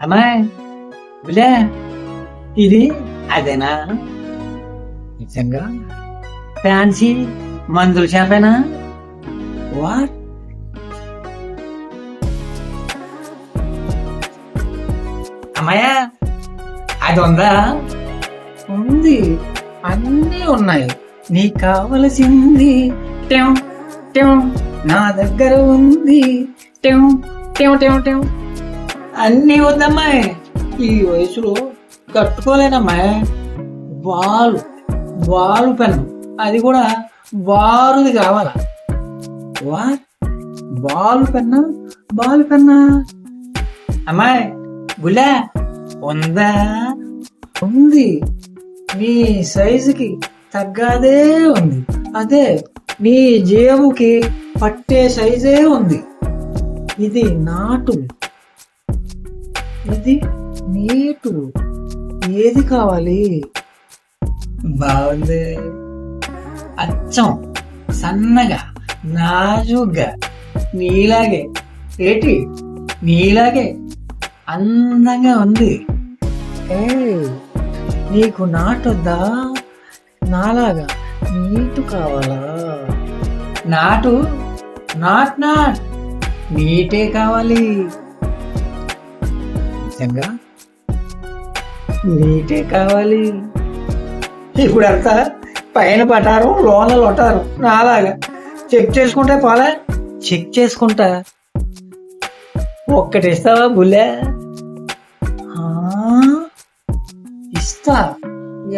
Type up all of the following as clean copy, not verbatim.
అమ్మాయి బులే ఇది అదేనా నిజంగా ఫ్యాన్సీ మందుల షాపేనా వాట్ అమ్మాయ అది ఉందా ఉంది అన్నీ ఉన్నాయి నీకు కావలసింది టెం టెం నా దగ్గర ఉంది టెం టెం టెం టెం అన్నీ వద్దమ్మాయి ఈ వయసులో కట్టుకోలేనమ్మాయి వాలు పెన్ను అది కూడా వారుది కావాలా బాలు పెన్నా అమ్మాయి బుల్లా ఉందా ఉంది నీ సైజుకి తగ్గదే ఉంది అదే నీ జేబుకి పట్టే సైజే ఉంది ఇది నాటు ఇది నీటు ఏది కావాలి బాగుంది అచ్చం సన్నగా నాజుగ్గా నీలాగే అందంగా ఉంది నీకు నాటొద్దా నాలాగా నీటు కావాలా నాట్ నీటే కావాలి నిజంగా నీటే కావాలి ఇప్పుడు అంతా పైన పటారు లోన లొటారు నాలాగా చెక్ చేసుకుంటా ఒక్కటి ఇస్తావా బుల్లే ఇస్తా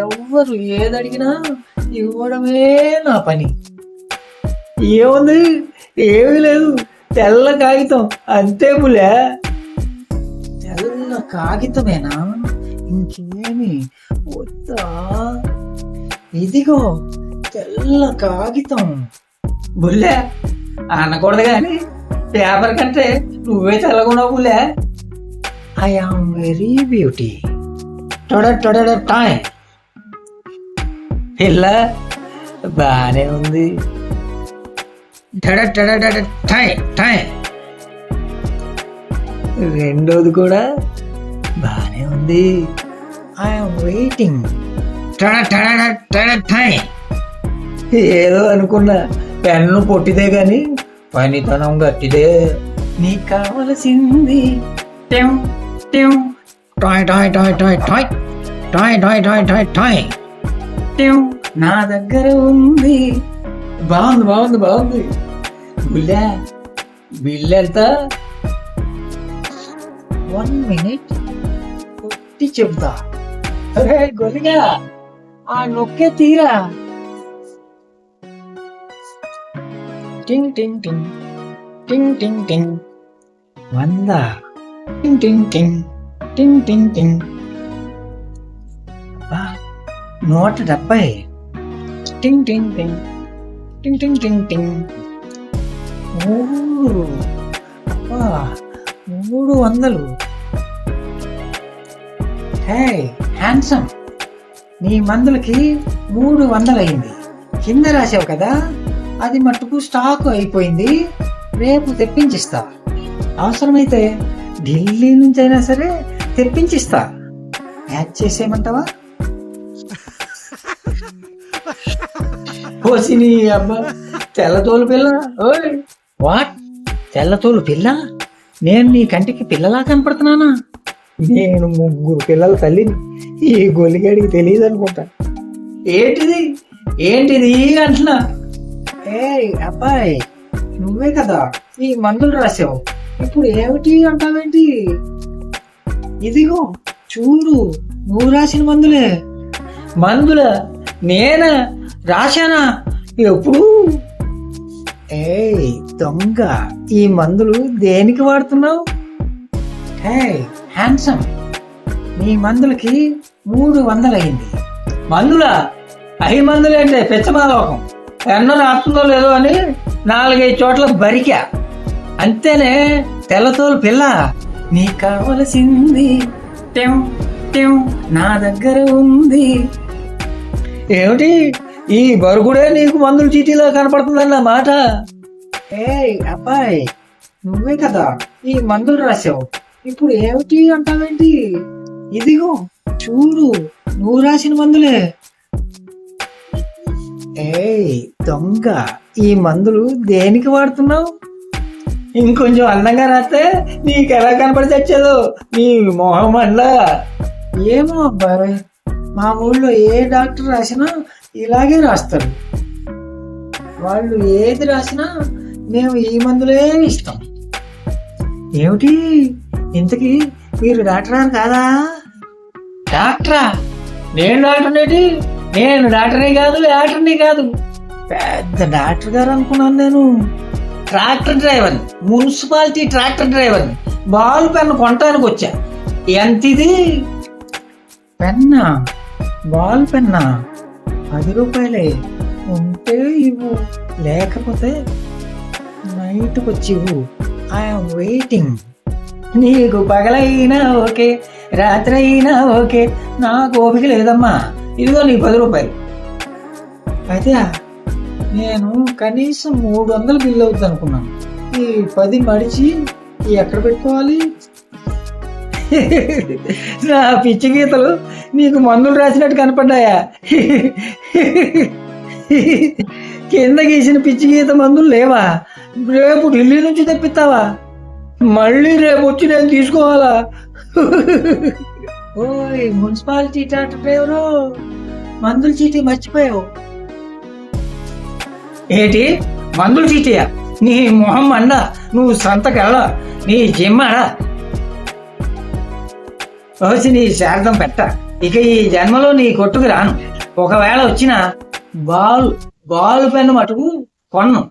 ఎవ్వరు ఏదడిగినా ఇవ్వడమే నా పని ఏముంది ఏమీ లేదు తెల్ల కాగితం అంతే బుల్లే తెల్ల కాగితమేనా ఇంకేమి వద్దా ఇదిగో తెల్ల కాగితం బుల్లే అనకూడదు కానీ పేపర్ కంటే నువ్వే తెల్లగున్నావు బుల్లే I am very beauty time పిల్ల బానే ఉంది టైం రెండోది కూడా బానే ఉంది ఐఎమ్ వెయిటింగ్ టైం ఏదో అనుకున్నా పెన్ను పొట్టిదే గాని పనితనం గట్టిదే నీకు కావలసింది టెం టెం టాయ్ టాయ్ టాయ్ టాయ్ టాయ్ టాయ్ టాయ్ టాయ్ టాయ్ టాయ్ టెం నా దగ్గర ఉంది బాగుంది బిల్ ఎంత 1 minute కొట్టి చెప్తా గొలిగా ఆ నొక్కే తీరా టింగ్ టింగ్ టింగ్ టింగ్ టింగ్ టింగ్ 100 టింగ్ టింగ్ టింగ్ టింగ్ టింగ్ టింగ్ 170 టింగ్ టింగ్ టింగ్ టింగ్ టింగ్ టింగ్ టింగ్ 300 హే హ్యాండ్సమ్ నీ మందులకి 300 అయింది కింద రాసావు కదా అది మట్టుకు స్టాక్ అయిపోయింది రేపు తెప్పించిస్తా అవసరమైతే ఢిల్లీ నుంచి అయినా సరే తెప్పించిస్తా యాడ్ చేసేయమంటావా పోసిని అబ్బా తెల్లతోలు పిల్ల ఓయ్ వాట్ తెల్లతోలు పిల్ల నేను నీ కంటికి పిల్లలా కనపడుతున్నానా నేను 3 పిల్లల తల్లిని ఈ గొలిగాడికి తెలియదు అనుకుంటా ఏంటిది అంటున్నా అబ్బాయి నువ్వే కదా ఈ మందులు రాసావు ఇప్పుడు ఏమిటి అంటావేంటి ఇదిగో చూడు నువ్వు రాసిన మందుల నేనా రాశానా ఎప్పుడు దొంగ ఈ మందులు దేనికి వాడుతున్నావు హ్యాండ్సమ్ నీ మందులకి 300 అయింది మందులా 5 మందులు అంటే పెచ్చమాలోకం ఎన్నో రాస్తుందో లేదో అని 4-5 చోట్ల బరికా అంతేనే తెల్లతోలు పిల్ల నీకు కావలసింది టెం టెం నా దగ్గర ఉంది ఏమిటి ఈ బరుగుడే నీకు మందుల చీటీలో కనపడుతుందన్న మాట అబ్బాయి నువ్వే కదా ఈ మందులు రాసావు ఇప్పుడు ఏమిటి అంటావేంటి? ఇదిగో చూడు, నువ్వు రాసిన మందులే. ఏయ్ దొంగ, ఈ మందులు దేనికి వాడుతున్నావు? ఇంకొంచెం అందంగా రాస్తే నీకు ఎలా కనపడి తెచ్చేదో నీ మొహం అండ్లా. ఏమో అబ్బాయి, మా ఊళ్ళో ఏ డాక్టర్ రాసినా ఇలాగే రాస్తారు. వాళ్ళు ఏది రాసినా మేము ఈ మందులే ఇస్తాం. ఏమిటి ఇంతకీ మీరు డాక్టరా కాదా? డాక్టరా? నేను డాక్టర్ ఏంటి? నేను డాక్టర్ని కాదు, డాక్టర్ని కాదు, పెద్ద డాక్టర్ గారు అనుకున్నాను నేను. Tractor driver, municipality tractor driver. Ball pen కొనటానికి వచ్చా. ఎంత ఇది? పెన్నా? బాల్ పెన్నా? 10 రూపాయలే. ఉంటే ఇవ్వు, లేకపోతే నైట్కి వచ్చి ఇవ్వు. I'm waiting. నీకు పగలైనా ఓకే, రాత్రి అయినా ఓకే, నాకు ఓపిక లేదమ్మా. ఇదిగో నీ 10 రూపాయలు. అయితే నేను కనీసం 300 బిల్లు అవుతుంది అనుకున్నాను. ఈ 10 మడిచి ఎక్కడ పెట్టుకోవాలి? నా పిచ్చి గీతలు నీకు మందులు రాసినట్టు కనపడ్డాయా? కింద గీసిన పిచ్చి గీత మందులు లేవా? రేపు ఢిల్లీ నుంచి తెప్పిస్తావా? మళ్ళీ రేపు వచ్చి నేను తీసుకోవాలా? ఓయ్ మున్సిపాలిటీ ట్రాక్టర్ డ్రైవరు, మందుల చీటీ మర్చిపోయావు. ఏంటి మందుల చీటీయా? నీ మొహం అండ, నువ్వు సంతకెళ్ళ, నీ జిమ్మాడా వచ్చి నీ శారదం పెట్ట. ఇక ఈ జన్మలో నీ కొట్టుకు రాను. ఒకవేళ వచ్చిన బాల్ పెన్ను మటుకు కొన్ను.